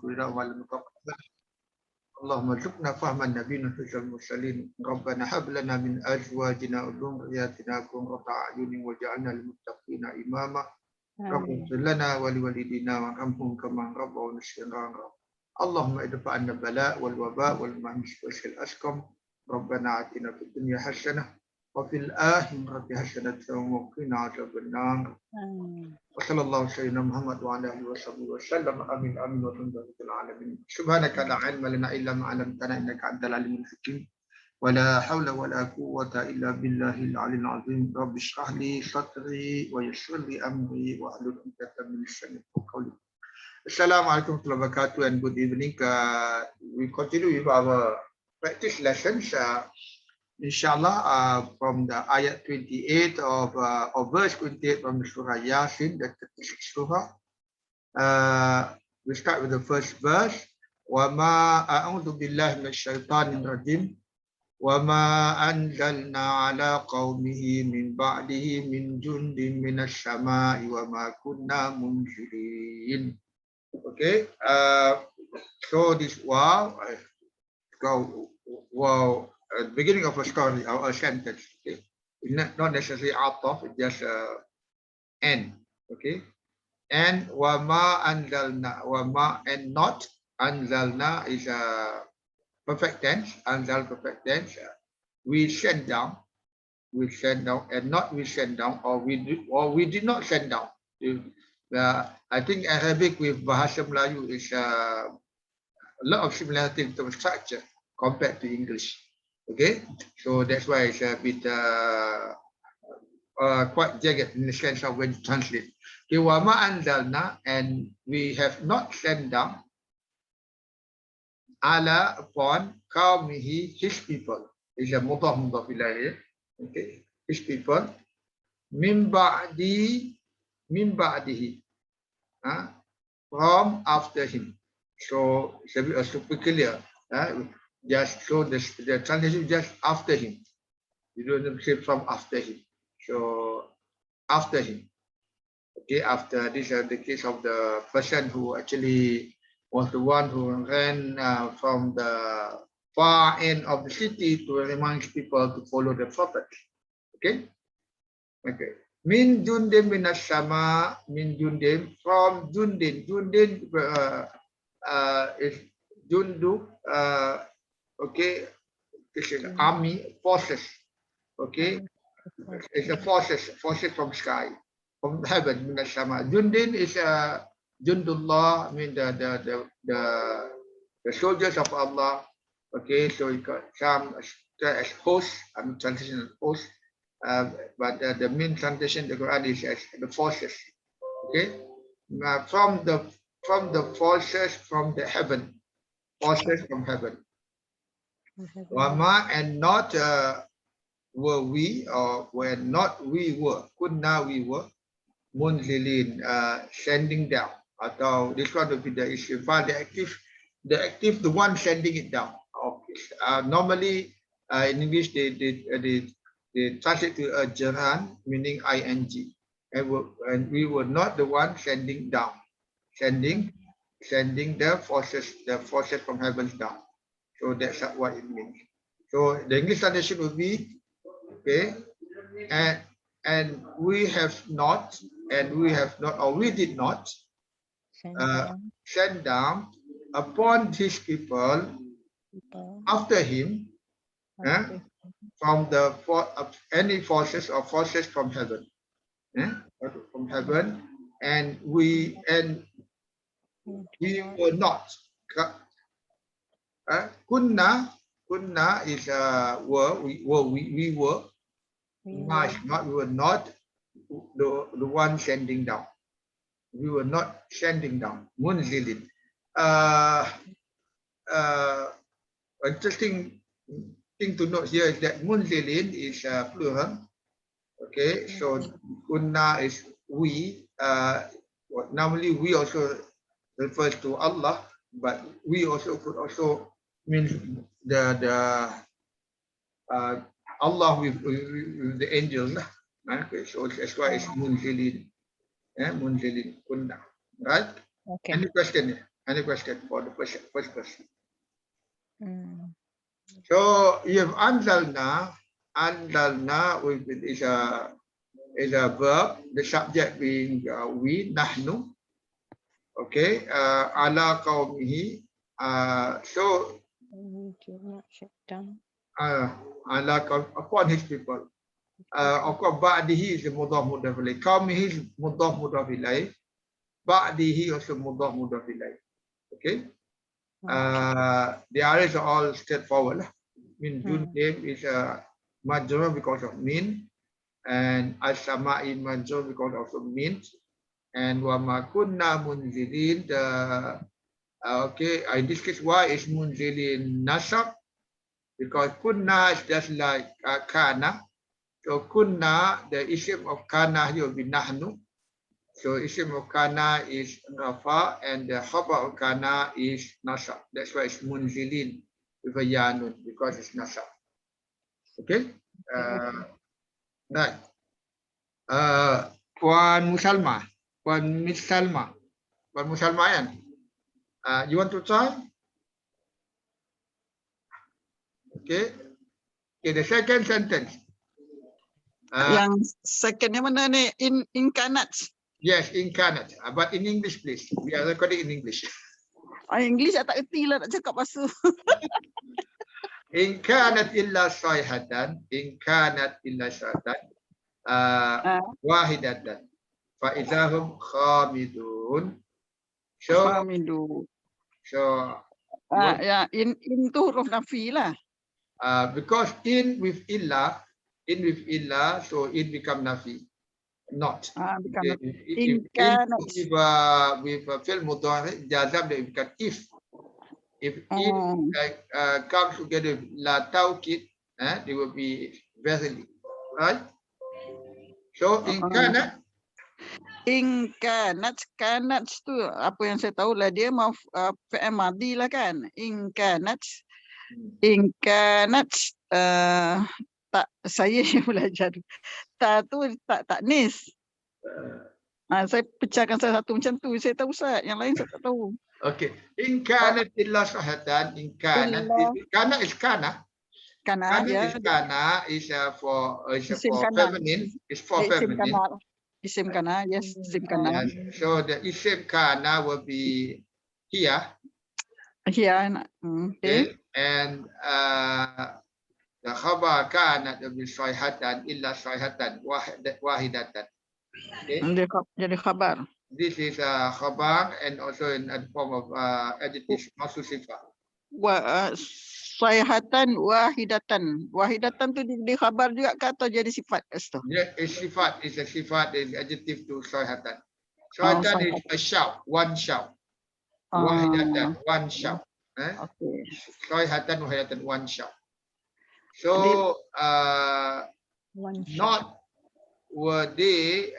الرضا والمقابلة اللهم ارزقنا فهم النبي وحفظ المرسلين ربنا هب لنا من ازواجنا وذرياتنا قرة اعين واجعلنا للمتقين اماما رب اغفر لنا ولوالدينا وارحمهم كما ربونا صغارا اللهم ادفع عنا البلاء والوباء والمحن والاسقم ربنا آتنا في الدنيا حسنة وفي الآخرة حسنة وقنا عذاب النار وصلى الله سيدنا محمد وعلى آله وصحبه وسلم آمين آمين والحمد لله رب العالمين سبحانك لا علم لنا إلا ما علمتنا إنك أنت العليم الحكيم ولا حول ولا قوة إلا بالله العلي العظيم رب اشرح لي صدري ويسر لي أمري واحلل عقدة من لساني يفقهوا قولي. Assalamualaikum warahmatullahi wabarakatuh and good evening. We continue with our practice lessons. Inshallah, from the ayat 28 of or verse 28 from the Surah Yasin, the 36th Surah. We start with the first verse. وَمَا أَعُوذُ بِاللَّهِ مِنَ الشَّيْطَانِ الرَّجِيمِ وَمَا أَنزَلْنَا عَلَىٰ قَوْمِهِ مِنْ بَعْدِهِ مِنْ جُنْدٍ مِنَ السَّمَاءِ وَمَا كُنَّا مُنْزِلِينَ. Okay, so this wow, beginning of a story or a sentence. Okay, not necessarily out of, it's just end. Okay, and wama anzalna, wama and not anzalna is a perfect tense. Anzal perfect tense. We send down, and not we send down, or we did not send down. I think Arabic with Bahasa Melayu is a lot of similarity in terms of structure compared to English. Okay, so that's why it's a bit quite jagged in the sense of when you translate. Okay, wama anzalna, and we have not sent down ala upon qaumihi, his people. Is a mudhaf ilayhi. Okay, his people. Min ba'dihi, from after him. So it's a bit super clear. Just so the translation just after him. You don't say from after him. So after him. Okay, after this is the case of the person who actually was the one who ran from the far end of the city to remind people to follow the prophet. Okay. Okay. Min jundin minas sama, min jundin, from jundin. Jundin is jundu, okay, this is army, forces, okay, it's a forces from sky, from heaven, minas sama. Jundin is jundullah, I mean the soldiers of Allah, okay, so you got some as hosts, I'm translation as hosts. But the main translation the Quran is as the forces. Okay, from the forces from the heaven, forces from heaven. Wama, and not were we, or were not we were. Kunna we were. Munzilin, sending down. Atau this one would be the issue. The active, the one sending it down. Okay. Normally in English they translate to a jaran, meaning ing, and we were not the one sending down, sending the forces from heavens down. So that's what it means. So the English translation would be, okay, and we have not, or we did not send down upon his people after him. From any forces or forces from heaven, from heaven, and we were not. Kunna is were, we were. Not, we were not the one sending down. We were not sending down. Munzilin. Interesting thing to note here is that munzilin is plural. Okay, so kunna is we. Normally we also refers to Allah, but we also could also mean the Allah with the angels. Okay, so that's why it's munzilin. Munzilin kunna. Right? Okay. Any question? Any question for the first question? Hmm. So you have anzalna. Anzalna is a verb. The subject being we, nahnu. Okay. Ala qaumihi. So Do not shut down. ala qaum, upon his people. Of course, ba'dihi is a mudhaf mudhaf ilayh. Qaumihi is mudhaf mudhaf ilayh. Ba'dihi also mudhaf mudhaf ilayh. Okay. The others are all straightforward. Min Jun name is majrur because of min, and as-sama'i majrur because of min, and wa ma kunna munzilin. Okay, in this case, why is munzilin nasab? Because kunna is just like kana. So kunna, the isim of kana here will be nahnu. So isim of kana is rafa, and the khabar of kana is nasab. That's why it's munzilin with a yanun, because it's nasab. Okay. Right. Puan Musalma. Puan Miss Salma. Puan Musalma yan. You want to try? Okay. Okay, the second sentence. Yang secondnya mana ni? Incarnate. Yes, incarnate. But in English, please. We are recording in English. English tak erti lah nak cakap bahasa. Incarnate illa sayhatan. Incarnate illa sayhatan. Wahidatan. Fa'idahum khamidun. So, Hamidu. So, ya, in tu huruf nafi lah. because in with illa, so it become nafi, not. Become If with fi'l mudhari, jazam they become if. If in comes together with la tawkid, they will be verily, right? So in kana. Incarnate tu apa yang saya tahu lah dia mau fi'il madhi lah kan. Incarnate tak saya yang belajar. Tak tu tak nis. Saya pecahkan salah satu macam tu saya tahu Ustaz, yang lain saya tak tahu. Okay. Incarnate illa sahatan. Incarnate. Kana is kana. Kana is kana is for feminine. It's for feminine. Isim kana, yes, isim kana. Yes. So the isim kana will be here. Here, okay. And the khabar kana will be sayhatan illa sayhatan wahidatan. Okay. Jadi khabar. This is a khabar and also in a form of adjective maksud sifat. Sayhatan wahidatan. Wahidatan tu di khabar juga ke atau jadi sifat? Yeah, it's sifat. It's a sifat. Is adjective to sayhatan. Sayhatan is a shout, one shout. Wahidatan, one shout. Okay. Sayhatan wahidatan, one shout. So not were they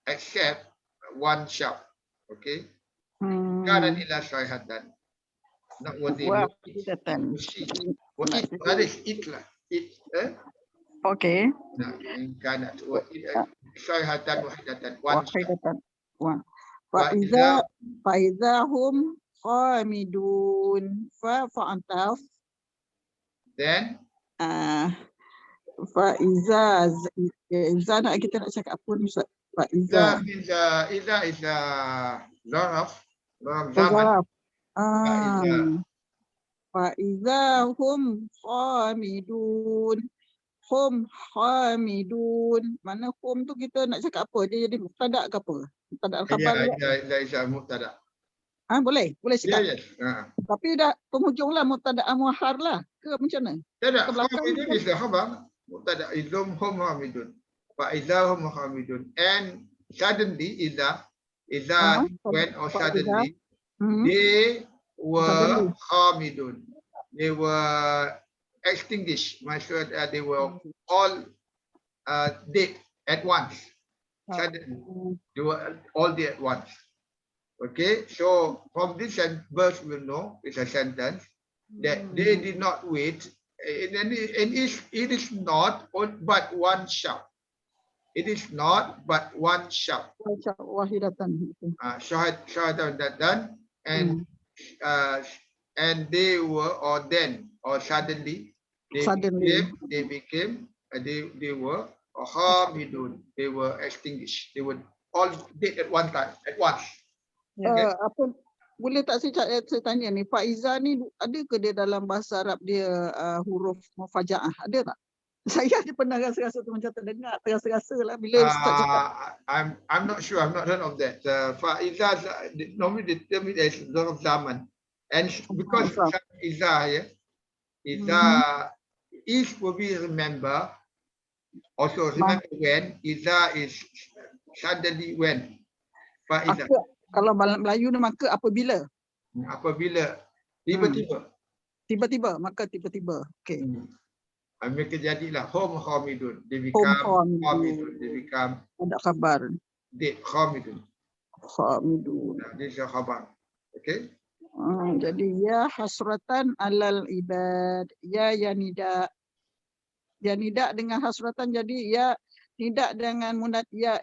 accept one shout. Okay. Kana ila sayhatan. Not what they what is it lah. It okay. Nah, kana sayhatan wahidatan, one shot. Faiza hum khamidun fa'antaf. Then Faiza nak kita nak cakap apa ni Ustaz? Faiza is zaraf zaman. Faiza hum khamidun. Hum khamidun. Mana hum tu kita nak cakap apa? Dia jadi mubtada ke apa? Mubtada al-khabar. Ya, mubtada. Boleh cakap. Yes. Tapi dah penghujung lah mubtada muakhar lah. Ke macam mana? Tidak, khamidun is the khabar. Mubtada idhum hum khamidun. Faiza hum khamidun. And suddenly when or suddenly they were khamidun. They were extinguished. Maksudnya they were all dead at once. Suddenly, they were all dead at once. Okay, so from this verse we know it's a sentence that they did not wait, and it is not but one shout. It is not but one shout. Wahidatan. Shahadatan, and they were, or then, or suddenly, Suddenly. they were hamidun. They were extinguished. They were all dead at one time, at once. Okay. Apa boleh tak saya tanya ni, Faiza ni ada ke dia dalam bahasa Arab dia huruf mufajaah? Ada tak? Saya ada pernah rasa-rasa tu macam terdengar, terasa-rasa lah bila Ustaz cakap. I'm not sure. I've not heard of that. Faiza, normally they term it as Zarf Zaman, and because Iza here, Iza is will be remember. Also remember when Iza is suddenly when. Faiza. Kalau dalam Melayu ni maka apabila. Apabila tiba-tiba. Tiba-tiba, maka tiba-tiba. Okay. Mereka jadilah hum hamidun. They become hamidun. They become. Ada khabar. Dead hamidun. Hamidun. This is a khabar. Okay. Jadi ya hasratan alal ibad. Ya nida. Ya nida dengan hasratan jadi ya tidak dengan munad ya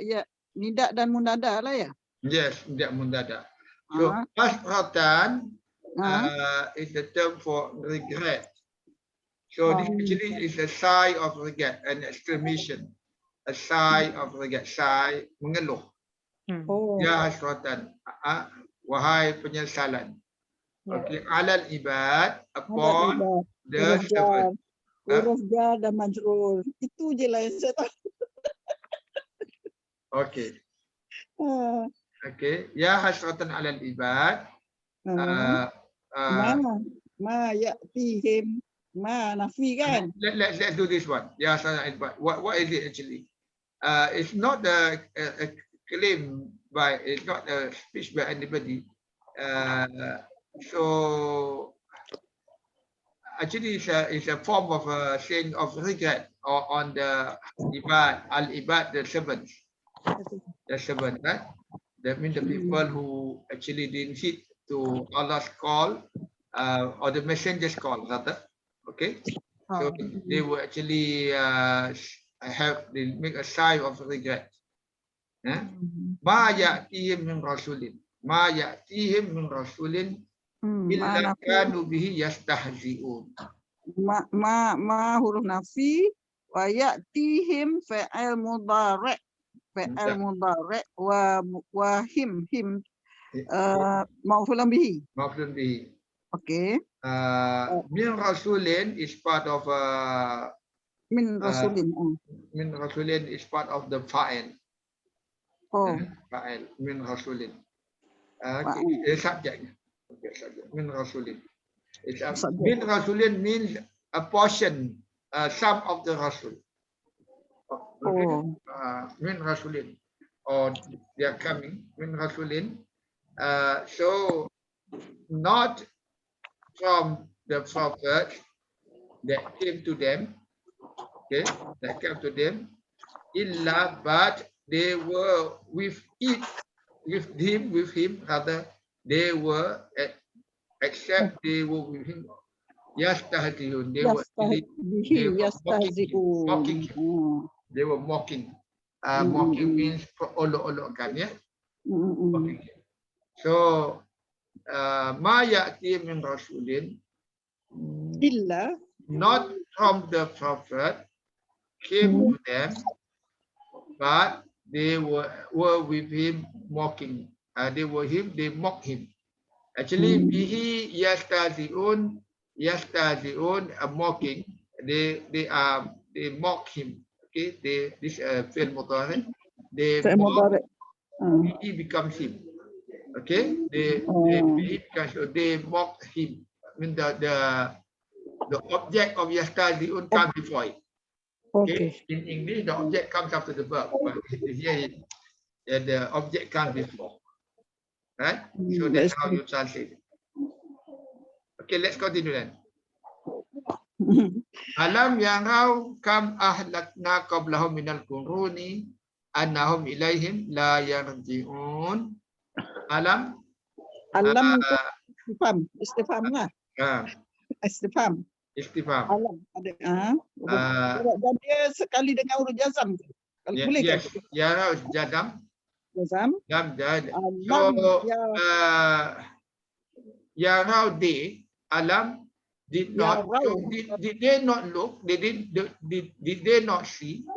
nida dan munada lah ya. Yes, tidak mundada. So hasratan is the term for regret. So this actually is a sigh of regret, an exclamation, a sigh of regret, sigh mengeluh. Ya hasratan, wahai penyesalan. Okay, alal ibad, upon the servant. Huruf jar dan majrur. Itu je lah yang saya tahu. Okay. Okay. Ya hasratan alal ibad. Ma ya'tihim. Ma nafi kan? Let's do this one. Ya hasratan alal ibad. What is it actually? It's not a claim by, it's not a speech by anybody. So actually it's a form of a saying of regret or on the ibad, al-ibad, the servants. The servant, right? That means the people who actually didn't heed to Allah's call or the messenger's call, rather. Okay? So they will actually they make a sigh of regret. Ma ya'tihim min rasulin. Ma ya'tihim min rasulin illa kanu bihi yastahzi'un. Ma huruf nafi wa ya'tihim fa'il mudhari'. Fa'il mudhari' wa him maf'ulun bihi. Maf'ulun bihi. Okay. Min rasulin is part of min rasulin. Min rasulin is part of the fa'il. Fa'il min rasulin. Subject. Okay, subject. Min rasulin. Min rasulin means a portion, some of the rasul. Min rasulin, or they are coming. Min rasulin. So not from the prophet that came to them. Okay, that came to them. Illa, but they were with him rather, they were except they were with him. Yastahzi'un. They were mocking him. They were mocking. Mocking means olok-olokkan, ya. Mocking him. So ma ya'ti min rasulin illa, not from the prophet came to them, but they were with him mocking. They mock him. Actually, bihi yastahzi'un, mocking. They mock him. Okay, this fi'il mudhari'. He becomes him. Okay, they mock him. I mean the object of yastahzi'un comes before it. Okay. In English, the object comes after the verb, but here the object comes before. Right? So that's how you translate it. Okay, let's continue then. Alam yarau kam ahlakna qablahum minal quruni annahum ilaihim la yarji'un. Alam istifham lah. Istifham. Alam ada dan dia sekali dengan huruf jazam. Boleh ke? Yes. Ya jadam. Jazam. Jam jad. Alam So ya ya rau they alam did ya not. rau. So did they not look? Did they not see?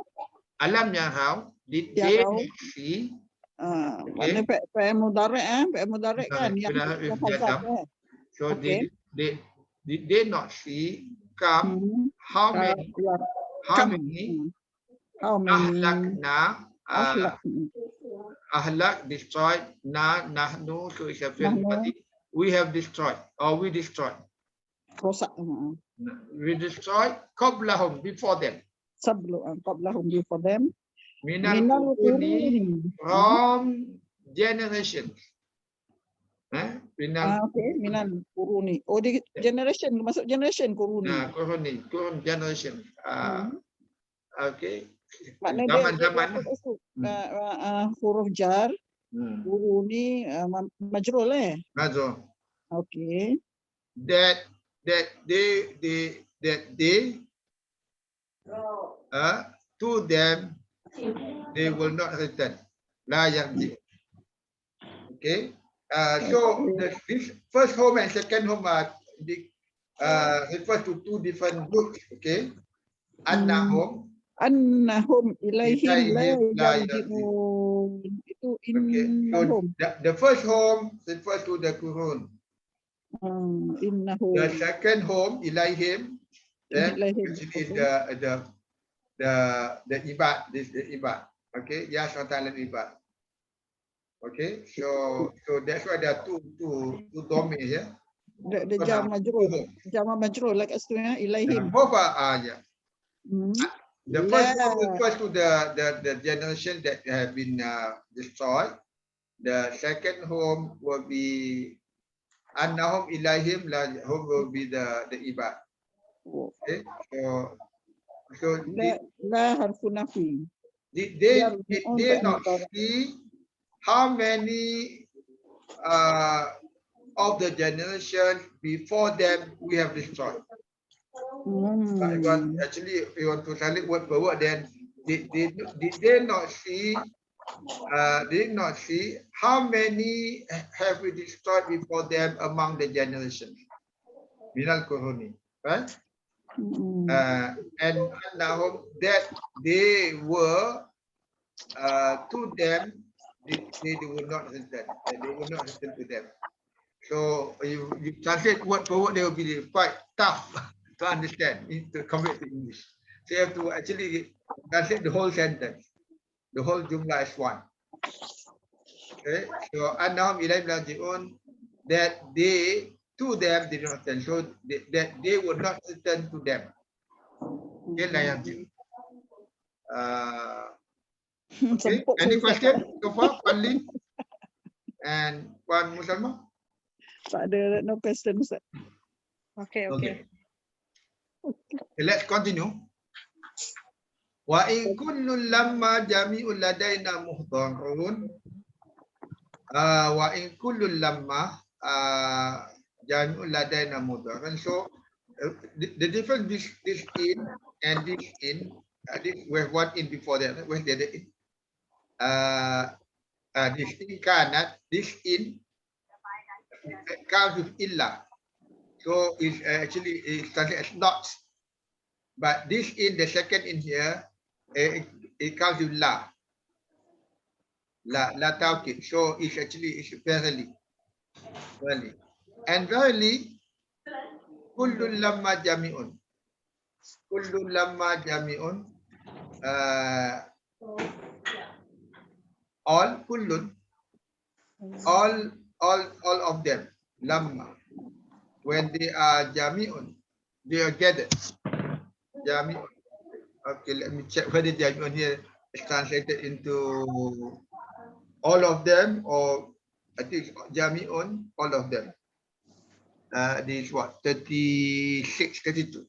Alam ya rau. Did Ya they rau. not see? Mana fi'il mudhari' fi'il mudhari' kan yang With hazaf jadam. So Okey. did they not see? Come. How many? Ya, How kam. many? How many? Ahlakna. Ahlak. Ahlak destroyed. Nahnu. So it's a fi'il Nahnu. madhi. We have destroyed, or we destroyed. Rosak. We destroyed qablahum, before them. Qablahum before them. Minal Minal quruni, quruni. from generations. Minal Okey, minal quruni. Oh, di generation, masuk generation quruni. quruni, generation. Okay. Maknanya dia Zaman-zaman. masuk huruf jar, quruni majrul Mazul. Okey. That they to them they will not return. La yarji. Okay. So this first home and second home are refers to two different groups. Okay. Annahum ilaihim la yarji'un. Itu okay. So innahum. the first home refers to the Qurun. Innahum. The second home ilaihim then Ilaihim. which is the ibad. This the ibad. Okay. Ya ta'ala ibad. Okay, so that's why there are two domains here. The jar majrur like aslinya ilaihim. Both are yeah. The first one refers to the generation that have been destroyed. The second home will be annahum ilaihim, home will be the ibad. Okay, so la harfu nafi. did they not see how many of the generation before them we have destroyed? Actually, you want to translate word per word, then did they not see? Did not see how many have we destroyed before them among the generations? Minal Quruni, right? And now that they were to them, they will not return. They will not return to them. So you translate word for word, they will be quite tough to understand, to convert to English. So you have to actually translate the whole sentence. The whole jumlah is one. Okay, so annahum ilayhim raji'un, that they to them did not return, so that they would not return to them. Okay, okay. Any question so far, Panli and Puan Musalma? Tak ada, no question, Ustaz. Okay. Okay, let's continue. Wa in kullun lamma jami'un ladaina muhdarun. Wa in kullun lamma jami'un ladaina muhdarun. So the difference this in and this in, this we have one in before that. Where's the other in? This in kanat, this in comes with illa. So it's actually it's translated as not. But this in, the second in here, it comes with la. La tawkid. So it's actually verily. And verily, kullun lamma jami'un. Kullun lamma jami'un. All kullun. All of them. Lamma. When they are jami'un, they are gathered. Jami'un. Okay, let me check whether jami'un here is translated into all of them, or I think jami'un, all of them. This is what, 36, 32.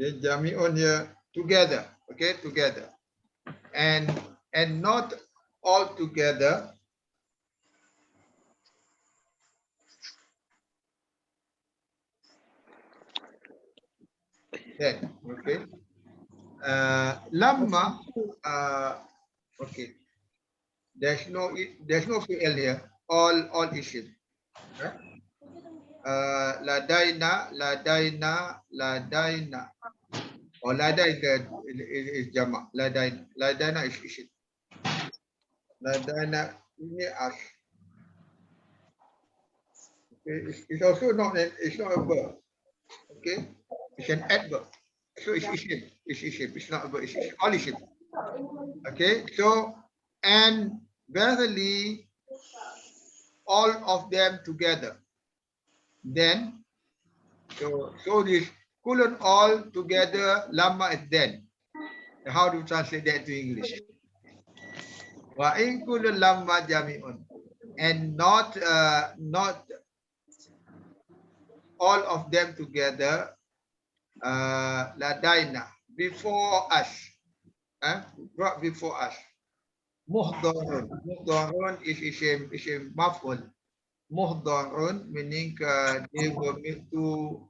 Okay, jami'un here together. Okay, together, and not all together. then. Okay. Lamma. Okay. There's no fi'il here. All isim. Right? Ladaina. Or lada is jama. Ladaina is isim. Ladaina ini as. Okay. It's also not it's not a verb. Okay. It's an adverb. So it's isim. It's isim. It's not a verb. It's all isim. Okay. So and verily all of them together. Then so this kulun all together lama is then. How do you translate that to English? Wa in kulun lama jami'un. And not all of them together ladaina before us. Brought before us. Muhdarun. Muhdarun is a maf'ul. Muhdarun meaning they were made to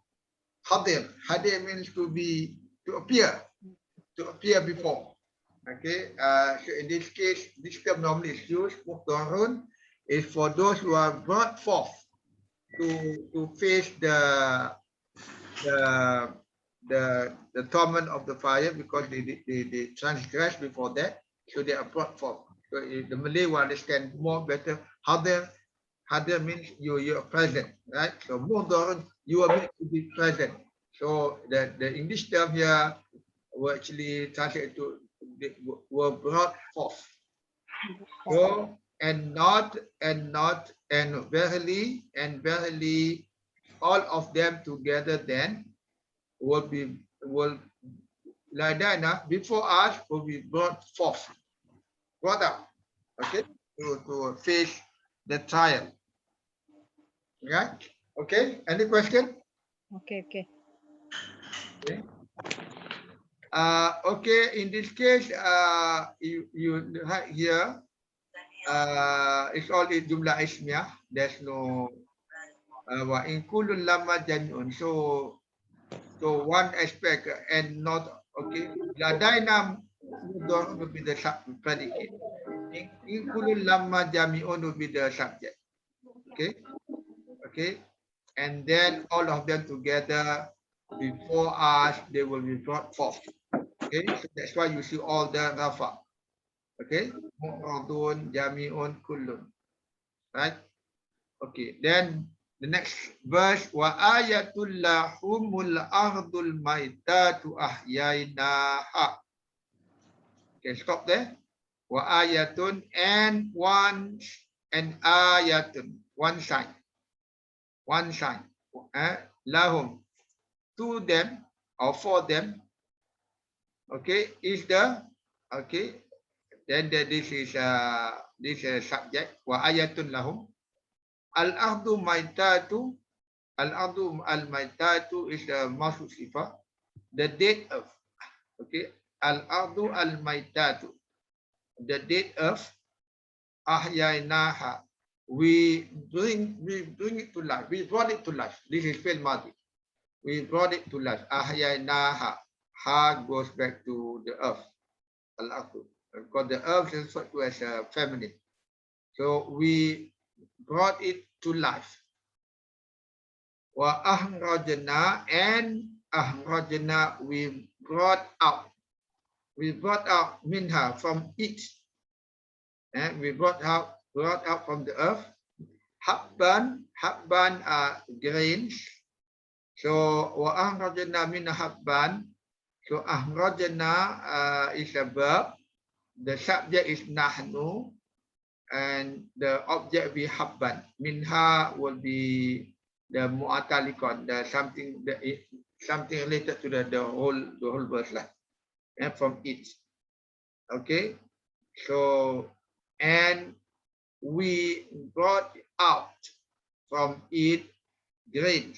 hadir. Hadir means to appear before. Okay. So in this case, this term normally is used. Muhdarun is for those who are brought forth to face the torment of the fire because they transgressed before that, so they are brought forth. So the Malay will understand more better. Hadir means you are present, right? So muhdarun, you are meant to be present. So the English term here were actually translated to were brought forth. So and verily all of them together then will ladana before us will be brought forth, brought up, okay, to face the trial. Right? Okay. Any question? Okay. Okay. Okay. In this case, you have here. It's all in jumlah ismiyah. There's no wa in kullun lama jami'un. So one aspect and not okay. Ladaina mudhar will be the predicate. In kullun lama jami'un will be the subject. Okay. Okay. And then all of them together before us, they will be brought forth. Okay, so that's why you see all the rafa. Okay, mu'radun, jami'un, kullun. Right? Okay, then the next verse wa ayatul lahumul ardul maitatu ahyainaha. Okay, stop there. Wa ayatun and ayatun, one sign. Lahum, to them or for them. Okay, is the okay. Then this is subject. Wa ayatun lahum. Al-ardu maitatu. Al-ardu al-maitatu is the maksud sifat. The dead earth. Okay. Al-ardu al-maitatu. The dead earth. Ahyainaha. We bring it to life. We brought it to life. This is fi'l madhi. We brought it to life. Ahyainaha. Ha goes back to the earth. Al-ardu. Because the earth is referred to as a feminine. So we brought it to life. Wa ahrajna and ahrajna, we brought out. We brought out minha, from it. And we brought out from the earth. Habban are grains. So wa ahrajna minha habban. So ahrajna is a verb. The subject is nahnu and the object be habban. Minha will be the mu'atalikon, the something related to the whole verse lah. And from it. Okay. So and we brought out from it grains.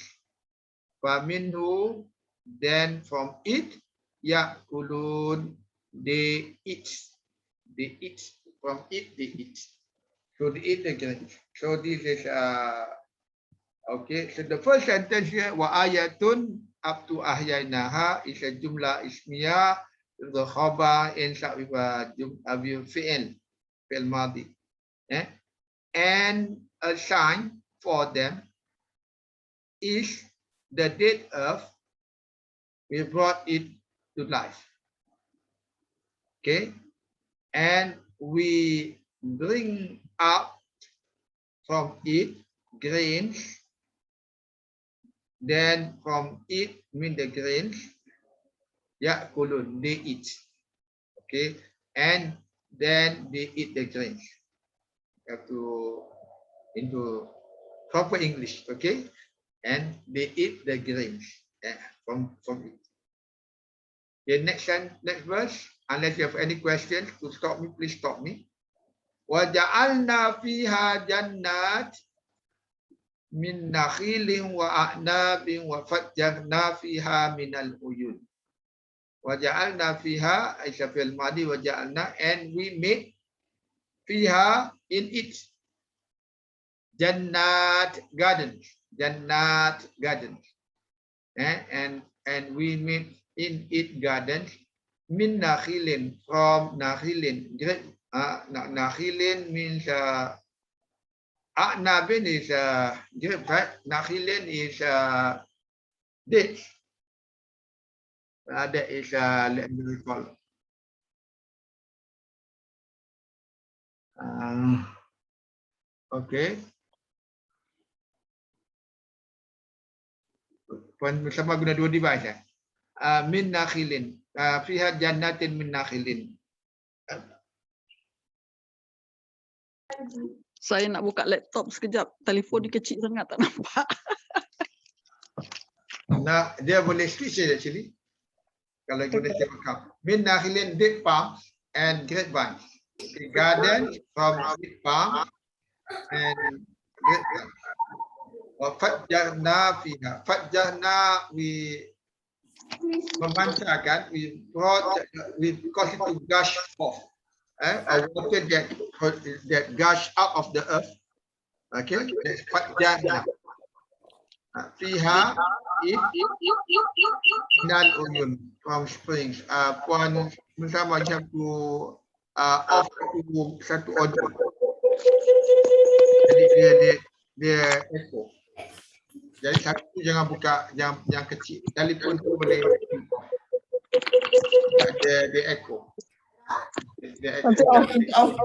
Faminhu, then from it yakulun, they eat. They eat. From it, they eat. So they eat the grains. So this is okay. So the first sentence here, wa ayatun up to ahyainaha is a jumlah ismiyah with the khabar ends up with a fi'l madi. And a sign for them is the date of we brought it to life. Okay, and we bring up from it grains. Then from it mean the grains. Yakulun, they eat. Okay, and then they eat the grains. You have to into proper English. Okay, and they eat the grains from it. Okay, next verse. Unless you have any questions to stop me, please stop me. وَجَعَلْنَا فِيهَا جَنَّاتٍ مِنْ نَخِيلٍ وَأَعْنَابٍ وَفَجَّرْنَا فِيهَا مِنَ الْعُيُونِ. وَجَعَلْنَا فِيهَا is a fi'l madi, وَجَعَلْنَا, and we made fiha in it jannat gardens, and we made in it gardens min nakhilin, from nakhilin. Nakhilin means a'nabin is grape, right? Nakhilin is dates. That is let me recall. Okay. Sama guna dua device ya. Min nakhilin. Fiha jannatin min nakhilin. Saya nak buka laptop sekejap. Telefon ni kecil sangat tak nampak. Nah, dia boleh switch actually. Kalau guna cakap. Min nakhilin, date palms and grapevines. Okay, gardens from date palm and grapevines. Fajjarna fiha. Fajjarna, we memancarkan, we cause it to gush forth. A water that gush out of the earth. Okay, that's fajjarna. Fiha minal uyun, from springs. Puan bersama macam tu off satu audio. Jadi dia echo. Jadi satu jangan buka yang kecil. Telefon tu boleh dia echo. Nanti off.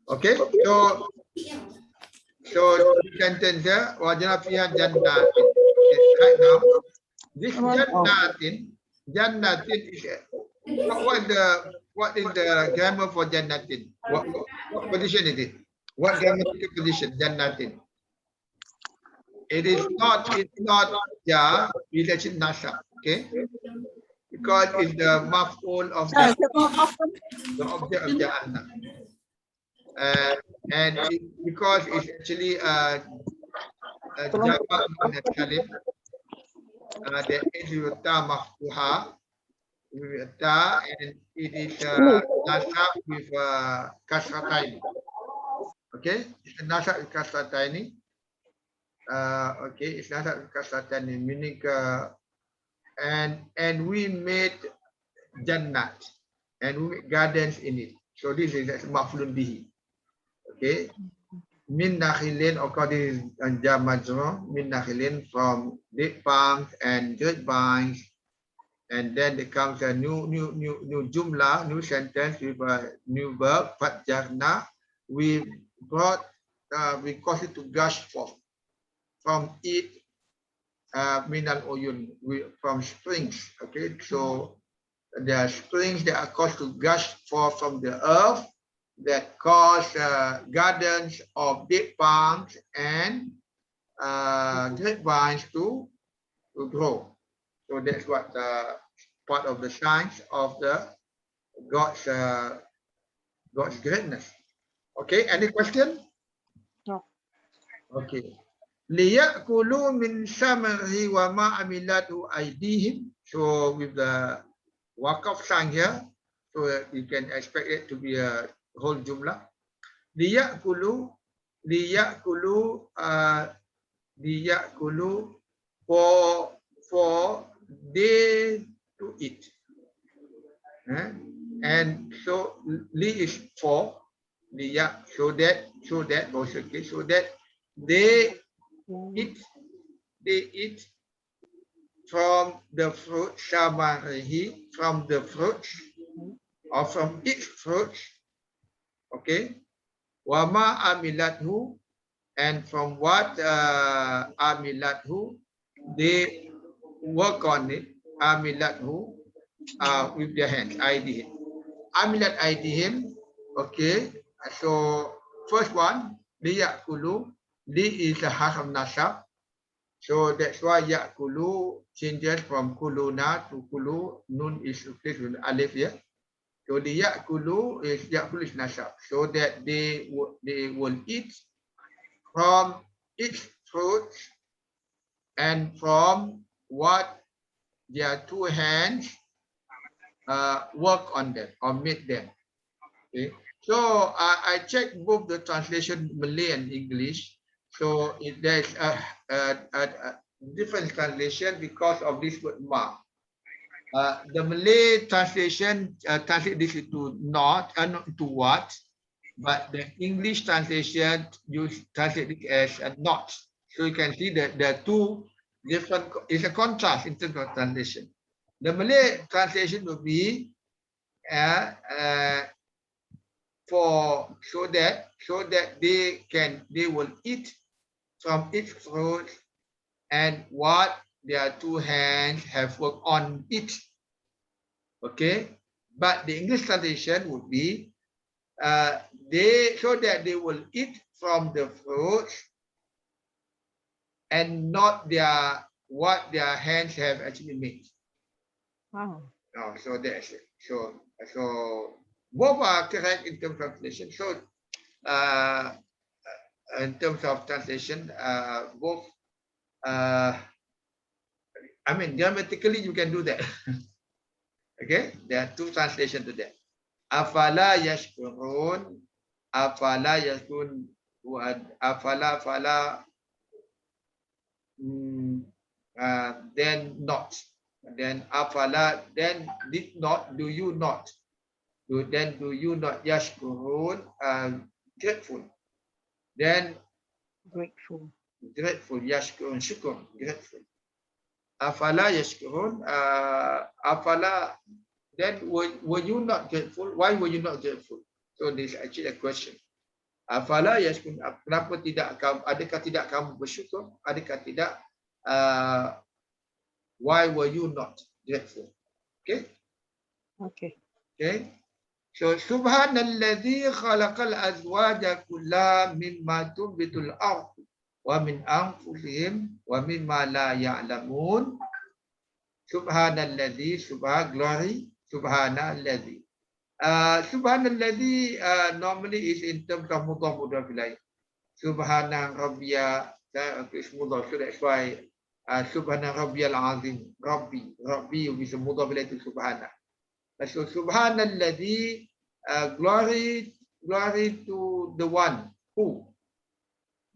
Okay, so sentence here, wajana fiha jannatin. Right now, this jannatin is what is the grammar for jannatin? What position is it? What grammatical position jannatin? It is not ja relation nasab, okay? Because it's the maf'ul of the object of ja'alna. And because it's actually a jamak min al-kalim, the ta maf'uha with ta, and it is nasab with kasrataini. Okay, it's a nasab with kasrataini. Okay, it's nasab with kasrataini, meaning and we made jannat, and we made gardens in it. So this is maf'ulun bihi. Okay, min nakhilin, according to Jamajro, min nakhilin, from date palms and grapevines, and then there comes a new jumlah, new sentence with a new verb, fajjarna. We brought, we caused it to gush forth from it, minal uyun, from springs. Okay, so there are springs that are caused to gush forth from the earth, that cause gardens of date palms and grapevines to grow. So that's what part of the signs of the God's greatness. Okay, any question? No. Okay. Liyakulu min samarihi wa ma amilatu aydihim. So with the waqaf sign here, so you can expect it to be a whole jumlah. Liyakulu liyakulu, for they to eat. And so li is for liyak, so that also okay, so that they eat from the fruit samarihi, from the fruits or from its fruits, okay, wama amilathu, and from what amilathu, they work on it, amilathu, with their hands, idihim. Amilat idihim, okay, so first one, liyakulu, li is a harf of nasab, so that's why yakulu changes from kuluna to kulu, nun is replaced with alif here. So the yakulu is nasab, so that they will eat from its fruits and from what their two hands work on them or made them. Okay, so I checked both the translation Malay and English. So there's a different translation because of this word ma. The Malay translation translate this into not to what, but the English translation translate it as a not. So you can see that the two different, it's a contrast in terms of translation. The Malay translation will be for so that they will eat from its fruit and what their two hands have worked on it. Okay, but the English translation would be so that they will eat from the fruits and not what their hands have actually made. Wow. Oh, so that's it. So both are correct in terms of translation. So in terms of translation, both I mean grammatically you can do that. Okay, there are two translations to that. Afala yashkurun, afala yashkurun, afala then not, then afala, then did not, do you not, then do you not yashkurun, grateful, then Grateful. yashkurun, syukur, grateful. Afala yashkurun, afala, then were you not grateful? Why were you not grateful? So this is actually a question. Afala yashkurun, kenapa tidak kamu, adakah tidak kamu bersyukur? Adakah tidak, why were you not grateful? Okay. Okay. Okay. So subhanalladzi khalaqal azwaja kullaha mimma tunbitul ardh wa min anfusihim wa mimma la ya'lamun. Subhanalladzi, glory, subhanalladzi. Subhanalladzi normally is in terms of mudhaf mudhaf ilaih. Subhana rabbiya, is mudhaf, so that's why subhana rabbiyal azim, rabbi is mudhaf ilaih to subhana. So subhanalladzi, glory to the one who,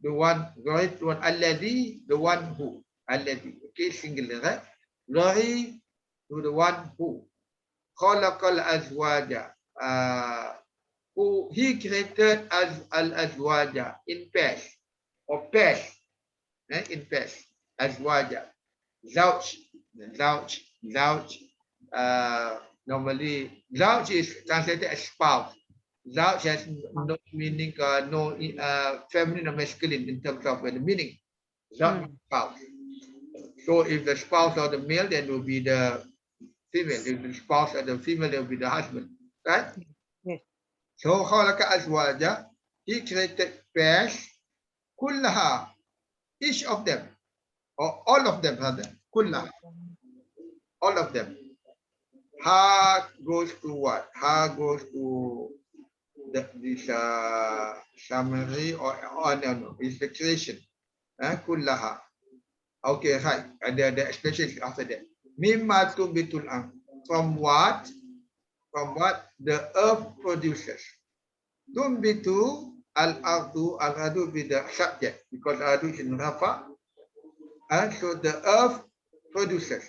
glory to one, alladzi, the one who, alladzi, okay, singular, right? Glory to the one who khalaqal azwaja, who he created as al-azwaja in pairs or pairs, in pairs, azwaja, zawj, normally zawj is translated as spouse. Zawj has no meaning, no feminine or masculine in terms of the meaning. Zawj means spouse. So if the spouse or the male, then it will be the female. If the spouse or the female, then it will be the husband, right? Yes. So khalaqa azwaja, he created pairs, kullaha, each of them, or all of them rather, kullaha, all of them. Ha goes to what? Ha goes to this summary or no, it's the creation. Kullaha. Okay, right. The expression is after that. Mimma tumbitul ardh. From what? From what the earth produces. Tumbitu al-ardu, al-ardu be the subject because ardu is in rafa. So the earth produces.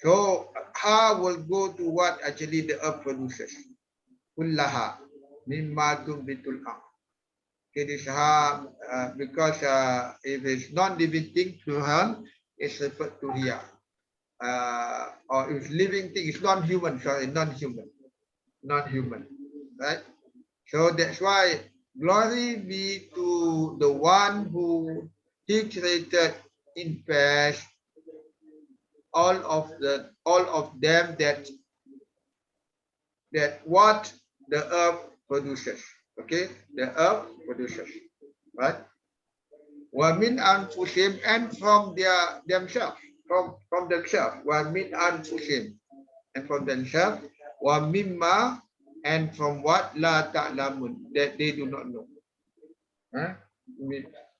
So ha will go to what actually the earth produces. Kullaha mimma tumbitul ardh. It is ha because if it's non-living thing to her, it's referred to here. Or if living thing is non-human, sorry, non-human, right? So that's why glory be to the one who he created in pairs all of them that what the earth produces. Okay, the earth produces, right? Wamin anfusim, and from themselves, from themselves. Wamin anfusim, and from themselves. Wamimma, and from what la ta'lamun, that they do not know. Huh?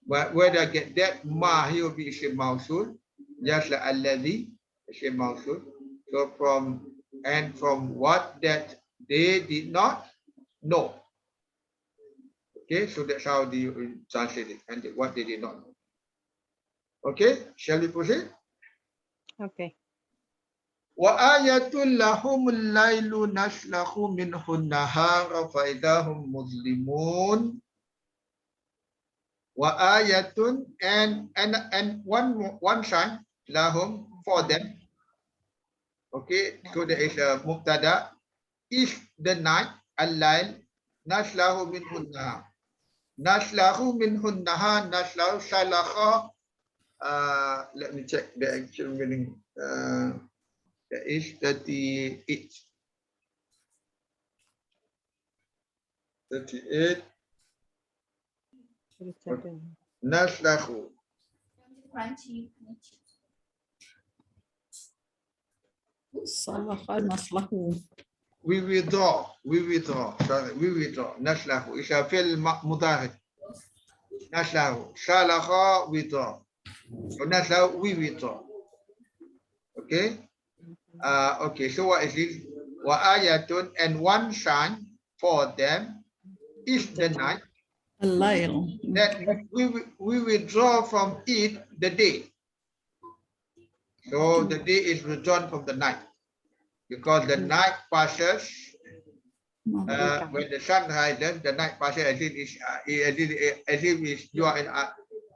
But where they get that ma, he will be isim mausul, just like alladhi, isim mausul. So from what that they did not know. Okay, so that's how they translate it, and what they did not know. Okay, shall we proceed? Okay. Wa ayatul lahumul lailu naslakhu minhun nahara fa idahum muzlimun. Wa ayatun, and one sign lahum, for them. Okay, so there is a mubtada, is the night, al-lail, naslahu minhun nahar. Naslahu minhun nahar, naslahu salakha. Let me check the actual meaning. That is 38. 38. Naslahu. Salaha naslahu. We withdraw. Sorry, we withdraw. Naslahu. It's a fi'l mudhari. Naslahu. Salakha, withdraw. So naslahu, we withdraw. Okay. Okay. So what is this? Wa ayatun, and one sign for them is the night. Al-lail. That we withdraw from it the day. So the day is withdrawn from the night, because the night passes when the sun rises. The night passes as if you are in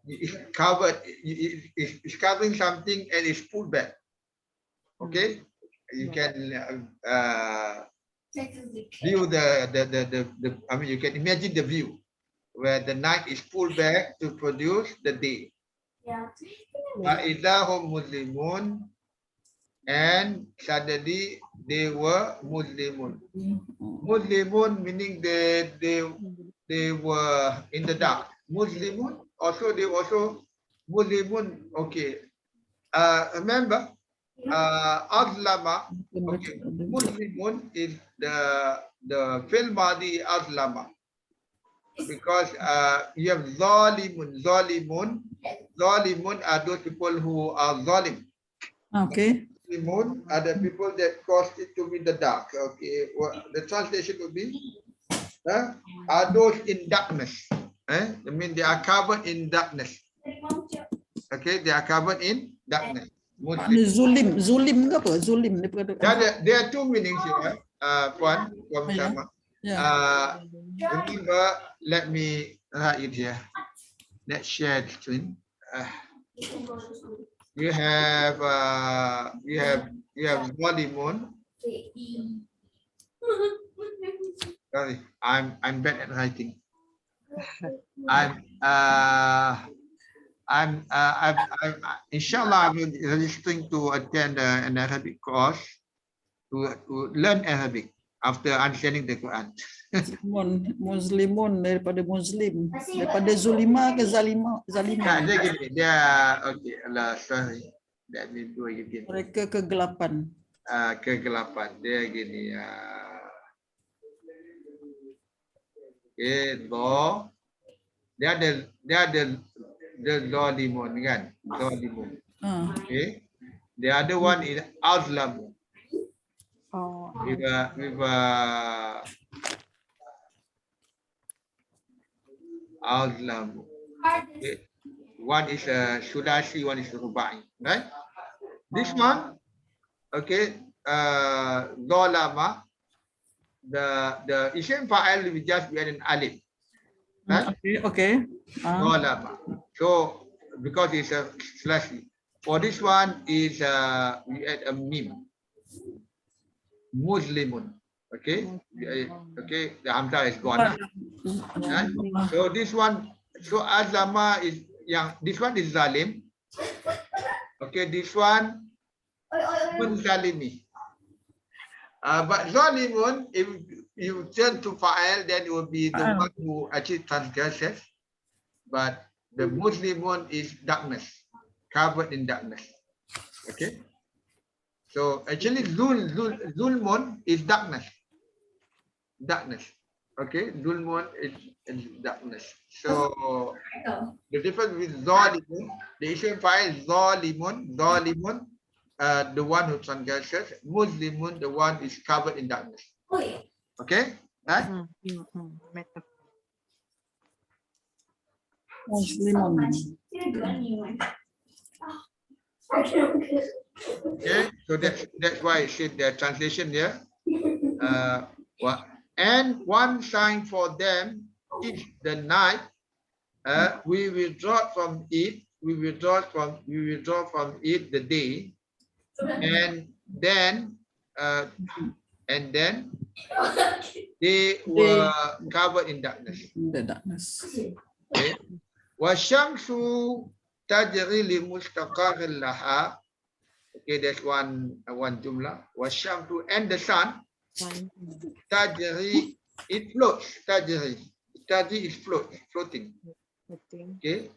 is covered. It's covering something and it's pulled back. Okay, you can view the. I mean, you can imagine the view where the night is pulled back to produce the day. Fa'idahum muslimun, and suddenly they were Muslimun. Muslimun meaning they were in the dark. Muslimun also, they also Muslimun. Okay. Remember, Azlama. Okay. Muslimun is the fi'l madi Azlama, because you have Zalimun. Zalimun are those people who are zalim. Okay. Zalimun are the people that caused it to be the dark. Okay, well, the translation would be are those in darkness. I mean, they are covered in darkness. Okay, they are covered in darkness. Zulim ke apa? Zulim daripada. There are two meanings here. Puan Syama. Remember, let me write it here. Let's share the screen. You have Zalimun. Sorry, I'm bad at writing. Inshallah, I'm registering to attend an Arabic course to learn Arabic after understanding the Quran. Muslimun daripada Muslim, daripada Zulima ke Zalima? Dia gini, dia okay. Allah, sorry. Let me do it again. Mereka kegelapan. Kegelapan. Dia gini. Okay, law. Dia ada the zalimun kan? Zalimun. Okay. The other one is azlamu. With azlamu. Okay. One is Sudasi, one is Rubai, right? This one, okay, Zalama, the isim fa'il will just be an alif, right? Okay. Zalama. So because it's a slashy. For this one is we add a mim. Muslimun. Okay. Okay. The hamzah is gone. Right? So this one, so azlama is this one is zalim. Okay. This one munzalimi. But zalimun, if you turn to fa'il, then it will be the one who actually transgresses. But the Muslimun is darkness, covered in darkness. Okay. So actually Zulmun is darkness. Darkness. Okay. Zulmun is darkness. So the difference with Zalimun, the isim fa'il Zalimun, the one who transgresses, Muslimun, the one is covered in darkness. Okay? Right? Muslimun. Okay, so that's why I said the translation here. And one sign for them is the night. We withdraw from it. We withdraw from it the day, and then they were covered in darkness. The darkness. Okay. Washamsu tajri li mustaqarrin laha. Okay, that's one jumlah. Washamsu, and the sun. Tajri, it floats. Tajri is floating. Okay.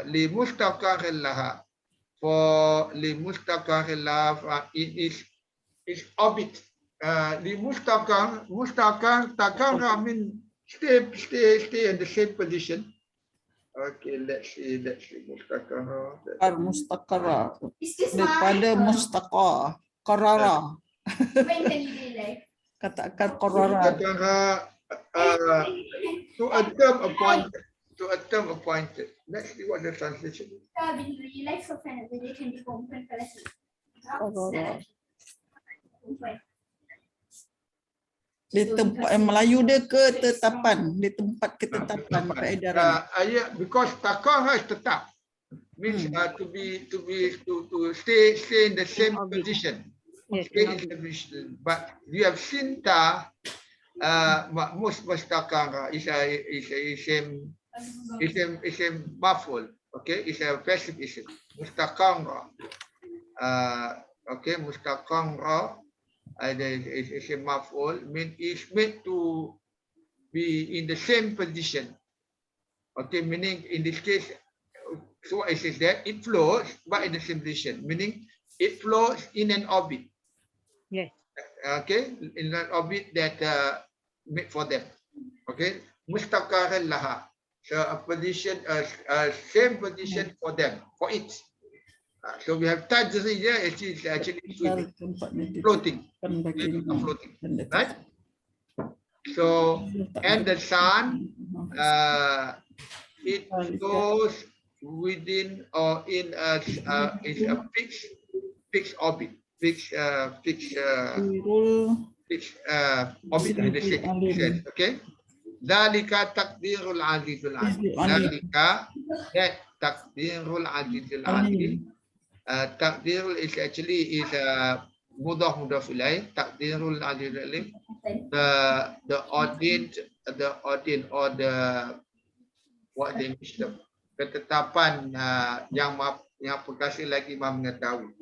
Li mustaqarrin laha. For li mustaqarrin laha, it is orbit. Li mustaqar mean stay in the same position. Okay, let's see mustaqarra. Mustaqarra. Daripada mustaqar. Qarara. Katakan qarara. To a term appointed. Let's see what the translation is. Di tempat Melayu dia ketetapan, di tempat ketetapan peredaran. Because takara is tetap, means to stay in the same position. Stay in the position. But you have sinta, mustakara is a maful. Okay, it's a passive ism. Mustakara. Okay, mustakara. Is a maf'ul, mean is made to be in the same position. Okay, meaning in this case, so I say that it flows but in the same position, meaning it flows in an orbit. Yes. Okay, in an orbit that made for them. Okay, mustaqarran laha. So a position, a same position for them, for it. So we have tajri here, it is actually floating, right? So, and the sun, it goes within or in is a fixed orbit, fixed orbit in the sense, okay? Dalika takdirul azizul alim. Dalika, that takdirul azizul alim. Takdirul is actually mudaf ilaih. Takdirul azizul alim. The ordained or the what they wish, the ketetapan yang perkasa lagi Maha mengetahui.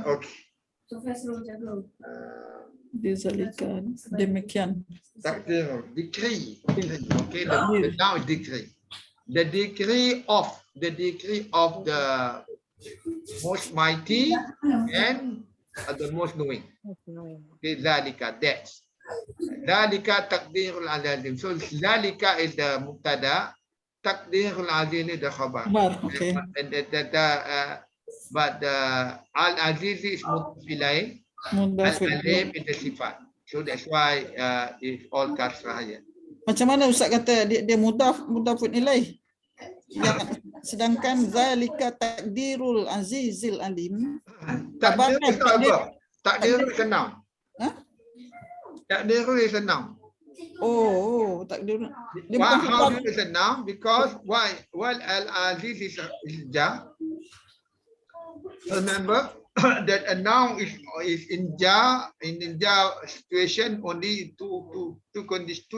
Okay. Demikian. Takdirul, decree. Okay, the now is decree. The decree of the most mighty and the most knowing. Okay, zalika, that's. Zalika takdirul azim. So zalika is the mubtada, takdirul azim is the khabar. Okay. And but the al-aziz is mudaf, al-alim is the sifat. So that's why it's all kasrah here. Macam mana Ustaz kata dia mudafun ilaih? Sedangkan zalika takdirul azizil alim. Takdir is not a Takdir- verb. Takdir is a noun. Huh? Takdir is a noun. Oh, takdir. Dia Why, bukan how khabar. do is a noun? Because why? While al-aziz is ja. Remember that a noun is in ja situation only two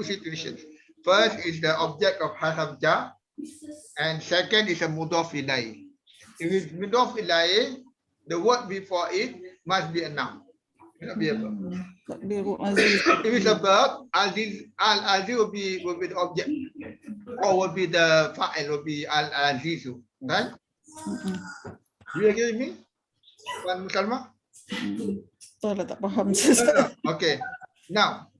situations. First is the object of harf ja, and second is a mudaf ilai. If it's mudaf ilai, the word before it must be a noun. Cannot be a verb. Takdirul aziz. If it's a verb, al-aziz will be the object, or will be the fa'il, will be al-azizu. Right? Do you agree with me, Puan Musalma? Tak faham. Okay. Now,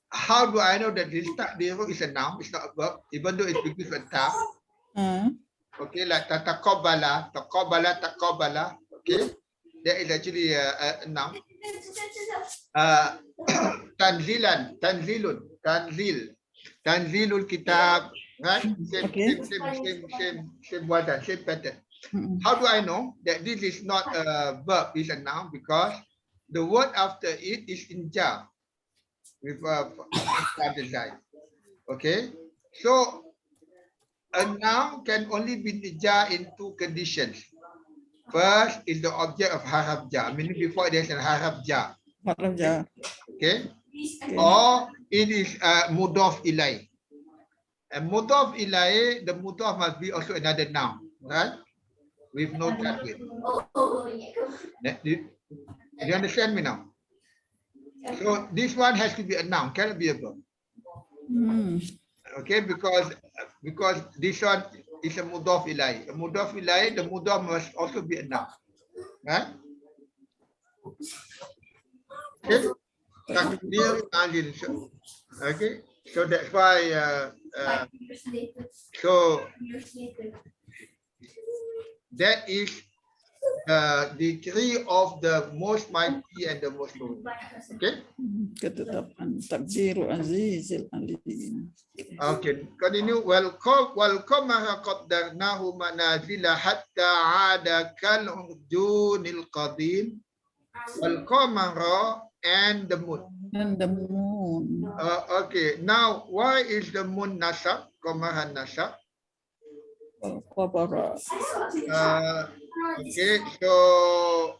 how do I know that this takdiru is a noun? It's not a verb, even though it begins with ta. Okay, like taqabbala. Okay, that is actually a noun. Tanzilul kitab, right? Okay. Same wadah, same pattern. How do I know that this is not a verb, it's a noun? Because the word after it is in ja with a design. Okay, so a noun can only be ja in two conditions. First is the object of harf ja, meaning before there's a harf ja. Okay, or it is mudaf ilai. And mudaf ilai, the mudaf must be also another noun, right? With no tanwin. Do you understand me now? So this one has to be a noun, cannot be a verb. Okay, because this one is a mudaf ilai. A mudaf ilai, the mudaf must also be a noun, right? Okay. Okay, so that's why so that is the degree of the most mighty and the most lowly. Okay. Ketetapan takdirul azizil alim. Okay, continue. Walqamara qaddarnahu manazila hatta ada kal urjunil qadim. Walqamara and the moon. And the moon. Okay, now why is the moon nasab? Qamara nasab. Okay, so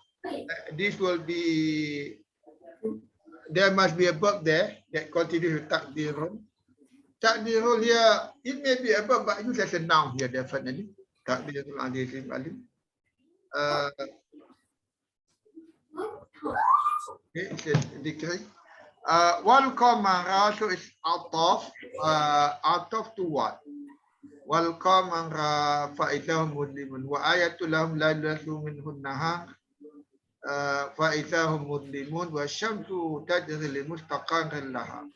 this will be, there must be a verb there that continues with takdirun. Takdirul here, it may be a verb, but used as a noun here definitely. Takdirul azizim alim. Okay, it's a decree. Wal qamara, so it's out of to what? Wal qamara fa idahum mudlimun wa ayatul lahum la yulasu minhun nahar fa idahum mudlimun wa syamsu tajri li mustaqarrin laha.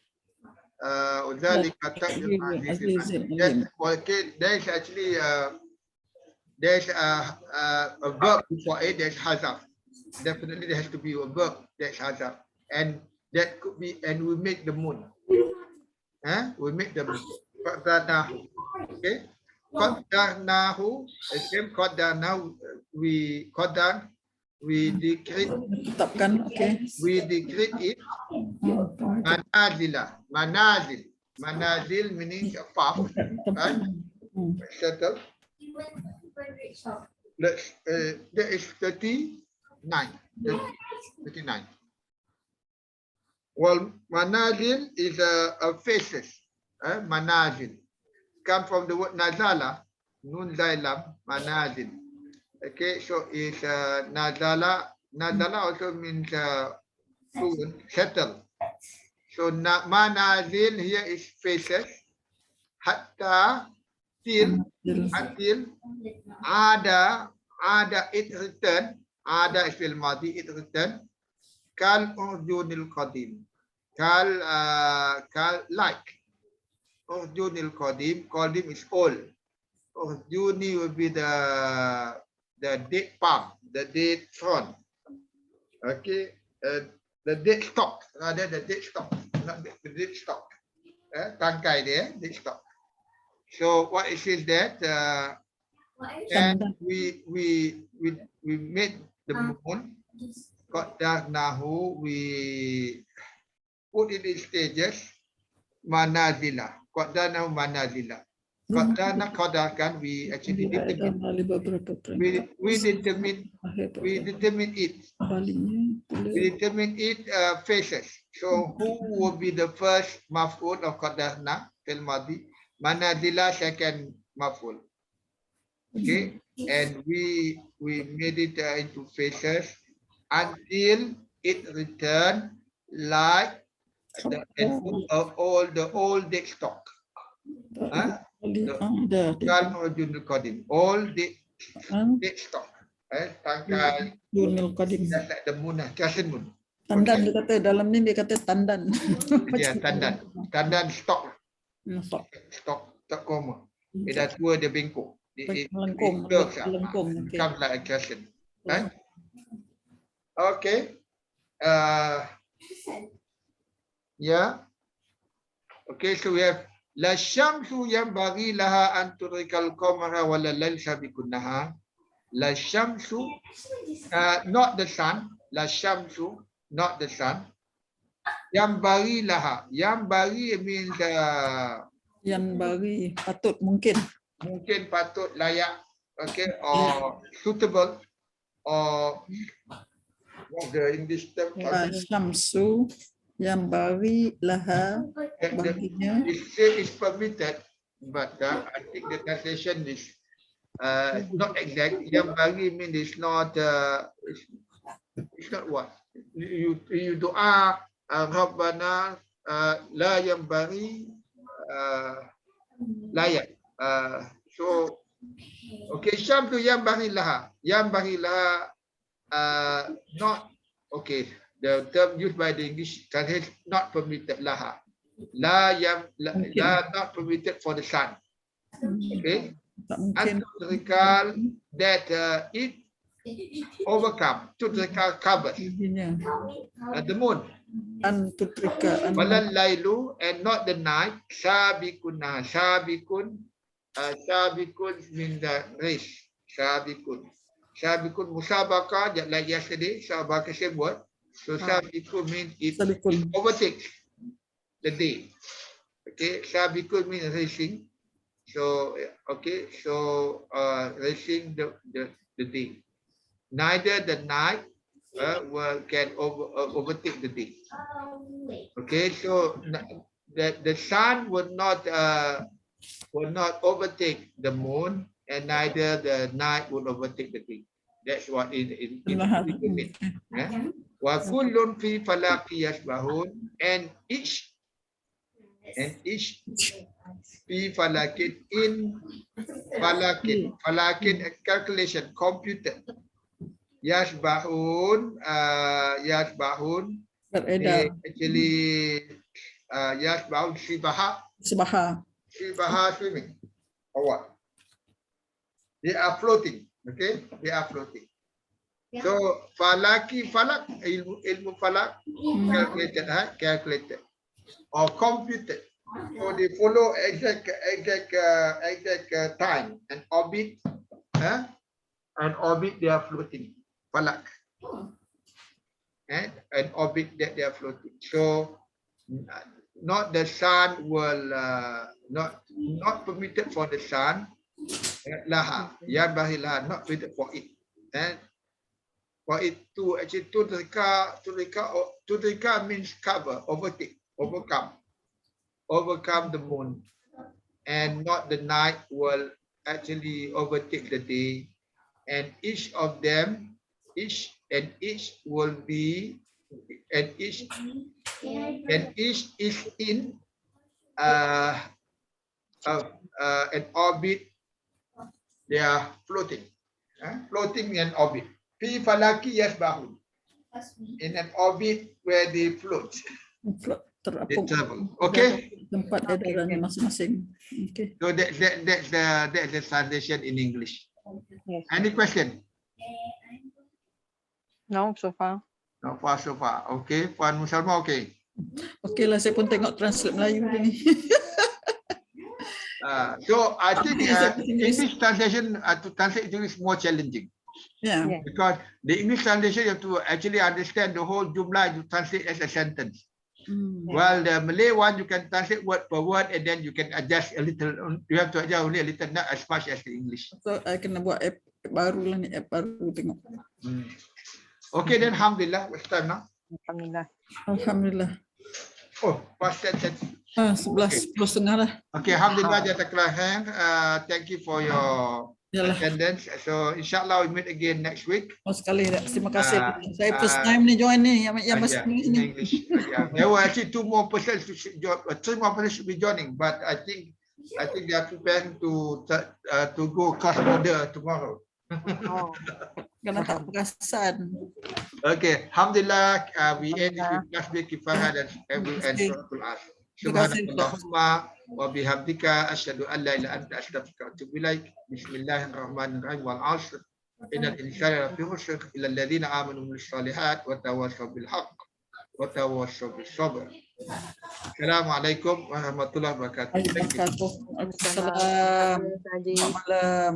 Udzalika takdirul azizim alim. Okay, there's actually there's a verb before it, there's hazaf. Definitely there has to be a verb that's hazaf, and that could be, and we make the moon. We make the moon. Qaddarnahu. Okay. Qaddarnahu. Okay. Qaddarnahu. We decreed. Tetapkan. Okay. We decreed it. Manazila. Manazil meaning a path. Right? Settle. That is 39. 39. Well, manazil is a faces. Manazil come from the word nazala, nun zailam, manazil. Okay, so it's nazala. Nazala also means settle. So manazil here is faces. Hatta till until ada it return. Ada is fil madi, it return. Kal urjunil qadim. Kal like. Urjunil qadim. Qadim is old. Urjuni will be the date palm, the date frond. Okay. The date stock. Rather the date stock. Not the date stock. Tangkai there, date stock. So what it says that and Tanda. we made the moon. Qaddarnahu, we put it in stages. Manazila. Qaddarnahu manazila. Qadarkan, we actually determine. We determine it. We determine it phases. So who will be the first maf'ul of qadarna fil madi? Manazila, second maf'ul. Okay, and we made it into phases until it returned like the old dead stock. All dead stock. Tangkai, just like the moon, crescent moon. Tandan dia kata dalam ni dia kata tandan. Ya, tandan stock koma. Dia dah tua, dia bengkok. Melengkung. Comes like a crescent. Right? Okay. Yeah. Okay, so we have la syamsu yanbaghi laha an tudrikal qamara wa la layl sabiqun nahar. La syamsu, not the sun. La syamsu, not the sun. Yanbaghi laha. Yanbaghi means Yang bagi patut mungkin. Mungkin, patut, layak, okay, or suitable, or what's the English term? Syamsu yang bagi laha baginya. It's permitted, but I think the translation is not exact. Yang bagi means it's not what you doa Rabbana la yang bagi layak. So okay, syamsu yang bagi laha not okay. The term used by the English translation not permitted laha. La not permitted for the sun. Okay. Tudrikal that it overcome. Tudrikal covers the moon. Tudrika Walal lailu, and not the night. Sabikun. Sabikun means the race. Sabikun musabaka, just like yesterday. Sabaka same word. So sabikun means it overtakes the day. Okay, sabikun means racing. So okay, so racing the day. Neither the night can overtake the day. Okay, so the sun will not overtake the moon, and neither the night will overtake the day. That's what it means. Wa kullun fi falaqi yasbahun, and each fi falakin in falakin calculation, computer. Yasbahun beredar. Actually yasbahun sibaha swimming or what? They are floating. Okay, they are floating. So falak ilmu falak calculated or computed. So they follow exact time and orbit. And orbit they are floating. Falak. And orbit that they are floating. So not the sun will not permitted for the sun. Laha, yanbaghi laha, not permitted for it. And for it to actually tudrika means cover, overtake, overcome the moon, and not the night will actually overtake the day. And each of them, each will be, and each is in an orbit. They are floating, floating in orbit. Fi falaki yasbahun, in an orbit where they float. They travel. Okay. Tempat edaran masing-masing. Okay. So that's the translation in English. Yes. Any question? No, so far. No, so far. Okay. Puan Musalma, okay. Okey lah, saya pun tengok translate Melayu ni. So I think English. English translation to translate it is more challenging Yeah. Yeah. because the English translation you have to actually understand the whole jumlah you translate as a sentence. Hmm. While the Malay one you can translate word per word and then you can adjust a little. You have to adjust only a little, not as much as the English. So, I kena buat app baru lah ni, app baru tengok. Okay, then Alhamdulillah. What's time now? Alhamdulillah. Alhamdulillah. Oh, past 10. 11, 10:30 lah. Okay, Alhamdulillah. Jazakallah khair. Thank you for your Yalah. attendance. So inshallah we meet again next week. Oh, sekali dah. Terima kasih. Saya first uh, time ni join ni yang masuk in ni. English. There were actually 2 more persons to join, 3 more persons should be joining, but I think they are preparing to go cross border tomorrow. Oh. Kena tak perasan. Okay, Alhamdulillah. We end with Tasbih Kifayah dan Suratul Asr. Terima kasih. Subhanallahumma wa bihamdika asyhadu an la ilaha illa anta astaghfiruka wa atubu ilaik. Bismillahirrahmanirrahim. Wal 'ashr. Innal insana lafi khusr illa alladhina amanu wa 'amilus shalihat wa tawassaw bil haqq wa tawassaw bis sabr. Assalamualaikum warahmatullahi wabarakatuh. Thank you. Waalaikumsalam. Selamat malam.